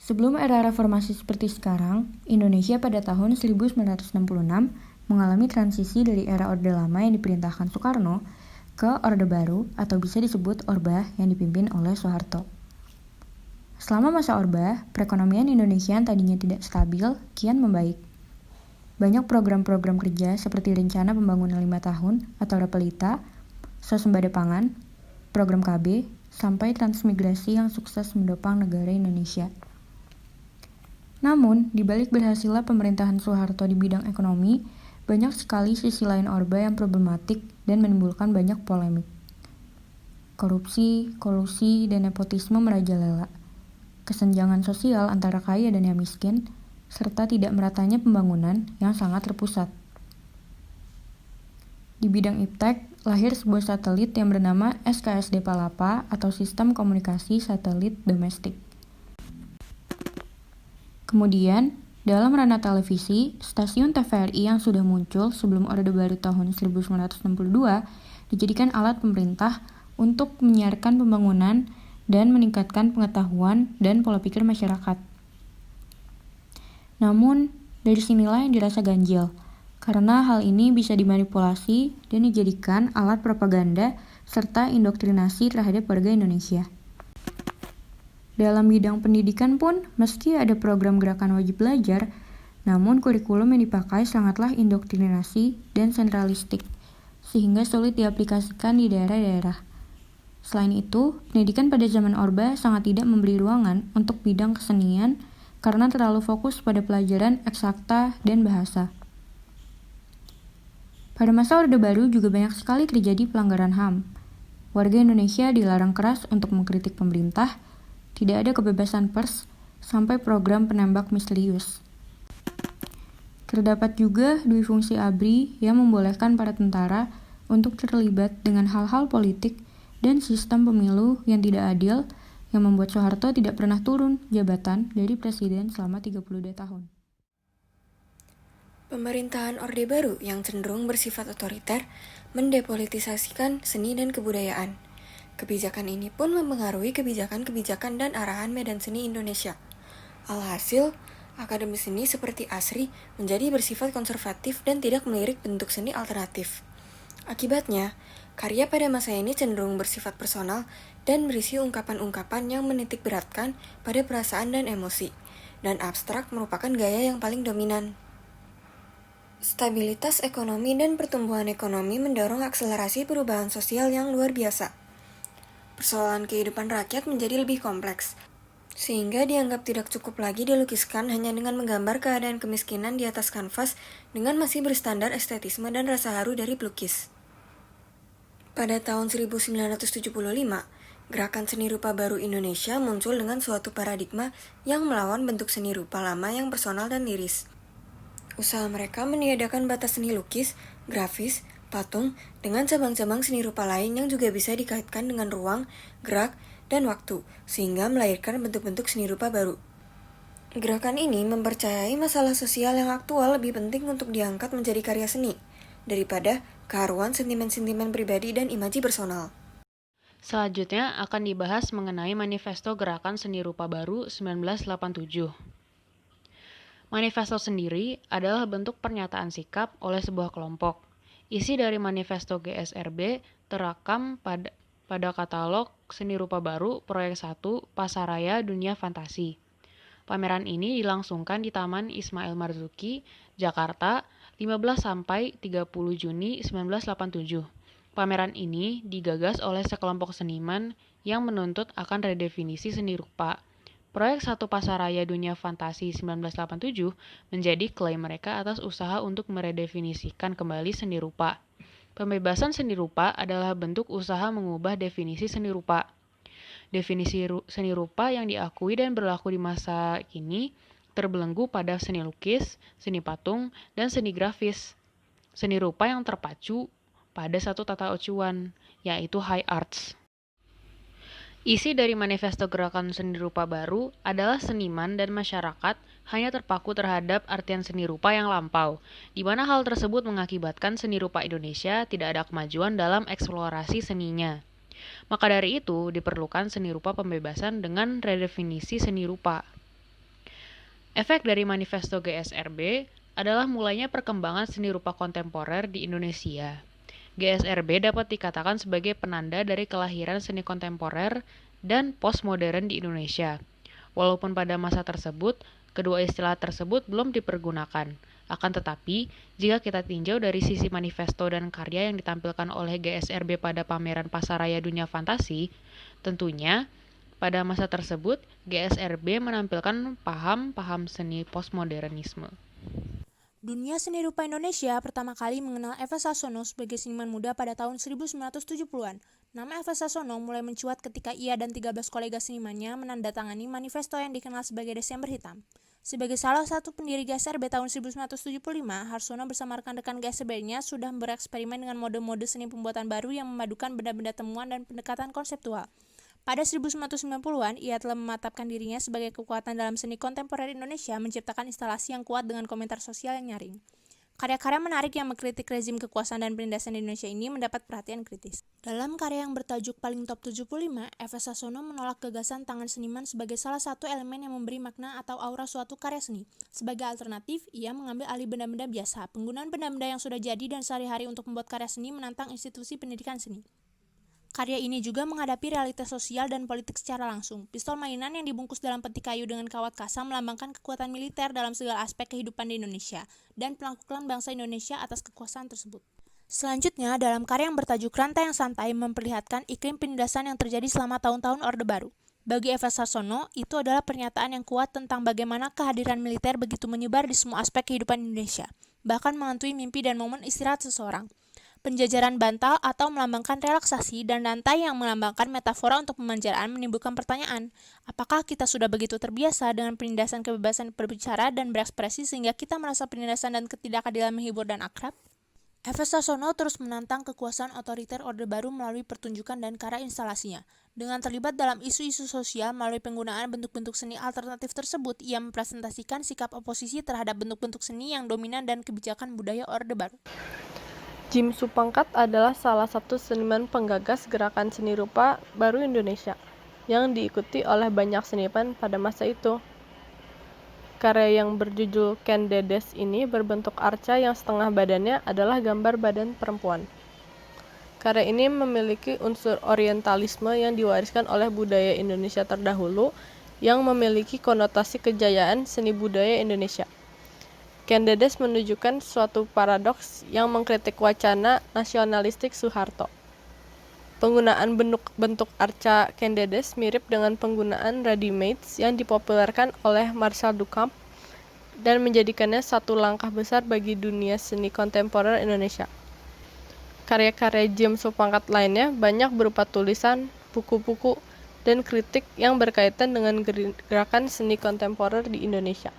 Sebelum era reformasi seperti sekarang, Indonesia pada tahun 1966 mengalami transisi dari era Orde Lama yang diperintahkan Soekarno ke Orde Baru atau bisa disebut Orba yang dipimpin oleh Soeharto. Selama masa Orba, perekonomian Indonesia yang tadinya tidak stabil kian membaik. Banyak program-program kerja seperti Rencana Pembangunan 5 Tahun atau Repelita, Swasembada Pangan, Program KB, sampai transmigrasi yang sukses mendopang negara Indonesia. Namun, di balik berhasilnya pemerintahan Soeharto di bidang ekonomi, banyak sekali sisi lain Orba yang problematik dan menimbulkan banyak polemik. Korupsi, kolusi, dan nepotisme merajalela. Kesenjangan sosial antara kaya dan yang miskin, serta tidak meratanya pembangunan yang sangat terpusat. Di bidang iptek, lahir sebuah satelit yang bernama SKSD Palapa atau Sistem Komunikasi Satelit Domestik. Kemudian, dalam ranah televisi, stasiun TVRI yang sudah muncul sebelum Orde Baru tahun 1962 dijadikan alat pemerintah untuk menyiarkan pembangunan dan meningkatkan pengetahuan dan pola pikir masyarakat. Namun, dari sinilah yang dirasa ganjil, karena hal ini bisa dimanipulasi dan dijadikan alat propaganda serta indoktrinasi terhadap warga Indonesia. Dalam bidang pendidikan pun, meski ada program gerakan wajib belajar, namun kurikulum yang dipakai sangatlah indoktrinasi dan sentralistik, sehingga sulit diaplikasikan di daerah-daerah. Selain itu, pendidikan pada zaman Orba sangat tidak memberi ruangan untuk bidang kesenian karena terlalu fokus pada pelajaran eksakta dan bahasa. Pada masa Orde Baru juga banyak sekali terjadi pelanggaran HAM. Warga Indonesia dilarang keras untuk mengkritik pemerintah, tidak ada kebebasan pers, sampai program penembak misterius. Terdapat juga dui fungsi ABRI yang membolehkan para tentara untuk terlibat dengan hal-hal politik dan sistem pemilu yang tidak adil yang membuat Soeharto tidak pernah turun jabatan dari presiden selama 32 tahun. Pemerintahan Orde Baru yang cenderung bersifat otoriter mendepolitisasikan seni dan kebudayaan. Kebijakan ini pun mempengaruhi kebijakan-kebijakan dan arahan medan seni Indonesia. Alhasil, akademi seni seperti ASRI menjadi bersifat konservatif dan tidak melirik bentuk seni alternatif. Akibatnya, karya pada masa ini cenderung bersifat personal dan berisi ungkapan-ungkapan yang menitik beratkan pada perasaan dan emosi, dan abstrak merupakan gaya yang paling dominan. Stabilitas ekonomi dan pertumbuhan ekonomi mendorong akselerasi perubahan sosial yang luar biasa. Persoalan kehidupan rakyat menjadi lebih kompleks, sehingga dianggap tidak cukup lagi dilukiskan hanya dengan menggambar keadaan kemiskinan di atas kanvas dengan masih berstandar estetisme dan rasa haru dari pelukis. Pada tahun 1975, gerakan seni rupa baru Indonesia muncul dengan suatu paradigma yang melawan bentuk seni rupa lama yang personal dan liris. Usaha mereka meniadakan batas seni lukis, grafis, patung, dengan cabang-cabang seni rupa lain yang juga bisa dikaitkan dengan ruang, gerak, dan waktu, sehingga melahirkan bentuk-bentuk seni rupa baru. Gerakan ini mempercayai masalah sosial yang aktual lebih penting untuk diangkat menjadi karya seni, daripada keharuan sentimen-sentimen pribadi dan imaji personal. Selanjutnya akan dibahas mengenai Manifesto Gerakan Seni Rupa Baru 1987. Manifesto sendiri adalah bentuk pernyataan sikap oleh sebuah kelompok. Isi dari Manifesto GSRB terekam pada katalog Seni Rupa Baru Proyek 1 Pasaraya Dunia Fantasi. Pameran ini dilangsungkan di Taman Ismail Marzuki, Jakarta, 15-30 Juni 1987. Pameran ini digagas oleh sekelompok seniman yang menuntut akan redefinisi seni rupa. Proyek 1 Pasaraya Dunia Fantasi 1987 menjadi klaim mereka atas usaha untuk meredefinisikan kembali seni rupa. Pembebasan seni rupa adalah bentuk usaha mengubah definisi seni rupa. Definisi seni rupa yang diakui dan berlaku di masa kini terbelenggu pada seni lukis, seni patung, dan seni grafis. Seni rupa yang terpacu pada satu tata acuan, yaitu high arts. Isi dari Manifesto Gerakan Seni Rupa Baru adalah seniman dan masyarakat hanya terpaku terhadap artian seni rupa yang lampau, di mana hal tersebut mengakibatkan seni rupa Indonesia tidak ada kemajuan dalam eksplorasi seninya. Maka dari itu, diperlukan seni rupa pembebasan dengan redefinisi seni rupa. Efek dari Manifesto GSRB adalah mulainya perkembangan seni rupa kontemporer di Indonesia. GSRB dapat dikatakan sebagai penanda dari kelahiran seni kontemporer dan postmodern di Indonesia. Walaupun pada masa tersebut, kedua istilah tersebut belum dipergunakan. Akan tetapi, jika kita tinjau dari sisi manifesto dan karya yang ditampilkan oleh GSRB pada pameran Pasaraya Dunia Fantasi, tentunya pada masa tersebut GSRB menampilkan paham-paham seni postmodernisme. Dunia seni rupa Indonesia pertama kali mengenal Eva Sassono sebagai seniman muda pada tahun 1970-an. Nama Eva Sassono mulai mencuat ketika ia dan 13 kolega senimannya menandatangani manifesto yang dikenal sebagai Desember Hitam. Sebagai salah satu pendiri GSRB tahun 1975, Harsono bersama rekan-rekan GSRB-nya sudah bereksperimen dengan mode-mode seni pembuatan baru yang memadukan benda-benda temuan dan pendekatan konseptual. Pada 1990-an, ia telah mematapkan dirinya sebagai kekuatan dalam seni kontemporer Indonesia, menciptakan instalasi yang kuat dengan komentar sosial yang nyaring. Karya-karya menarik yang mengkritik rezim kekuasaan dan penindasan di Indonesia ini mendapat perhatian kritis. Dalam karya yang bertajuk Paling Top 75, Eva Sassono menolak gagasan tangan seniman sebagai salah satu elemen yang memberi makna atau aura suatu karya seni. Sebagai alternatif, ia mengambil alih benda-benda biasa. Penggunaan benda-benda yang sudah jadi dan sehari-hari untuk membuat karya seni menantang institusi pendidikan seni. Karya ini juga menghadapi realitas sosial dan politik secara langsung. Pistol mainan yang dibungkus dalam peti kayu dengan kawat kasa melambangkan kekuatan militer dalam segala aspek kehidupan di Indonesia dan penaklukan bangsa Indonesia atas kekuasaan tersebut. Selanjutnya, dalam karya yang bertajuk Rantai yang Santai memperlihatkan iklim penindasan yang terjadi selama tahun-tahun Orde Baru. Bagi Eva Sassono, itu adalah pernyataan yang kuat tentang bagaimana kehadiran militer begitu menyebar di semua aspek kehidupan Indonesia, bahkan menghantui mimpi dan momen istirahat seseorang. Penjajaran bantal atau melambangkan relaksasi dan rantai yang melambangkan metafora untuk pemanjaraan menimbulkan pertanyaan, apakah kita sudah begitu terbiasa dengan penindasan kebebasan berbicara dan berekspresi sehingga kita merasa penindasan dan ketidakadilan menghibur dan akrab? Eva Sassono terus menantang kekuasaan otoriter Orde Baru melalui pertunjukan dan karya instalasinya. Dengan terlibat dalam isu-isu sosial melalui penggunaan bentuk-bentuk seni alternatif tersebut, ia mempresentasikan sikap oposisi terhadap bentuk-bentuk seni yang dominan dan kebijakan budaya Orde Baru. Jim Supangkat adalah salah satu seniman penggagas gerakan seni rupa baru Indonesia yang diikuti oleh banyak seniman pada masa itu. Karya yang berjudul Ken Dedes ini berbentuk arca yang setengah badannya adalah gambar badan perempuan. Karya ini memiliki unsur orientalisme yang diwariskan oleh budaya Indonesia terdahulu yang memiliki konotasi kejayaan seni budaya Indonesia. Ken Dedes menunjukkan suatu paradoks yang mengkritik wacana nasionalistik Soeharto. Penggunaan bentuk arca Ken Dedes mirip dengan penggunaan ready-mades yang dipopulerkan oleh Marcel Duchamp dan menjadikannya satu langkah besar bagi dunia seni kontemporer Indonesia. Karya-karya Jim Supangkat lainnya banyak berupa tulisan, buku-buku, dan kritik yang berkaitan dengan gerakan seni kontemporer di Indonesia.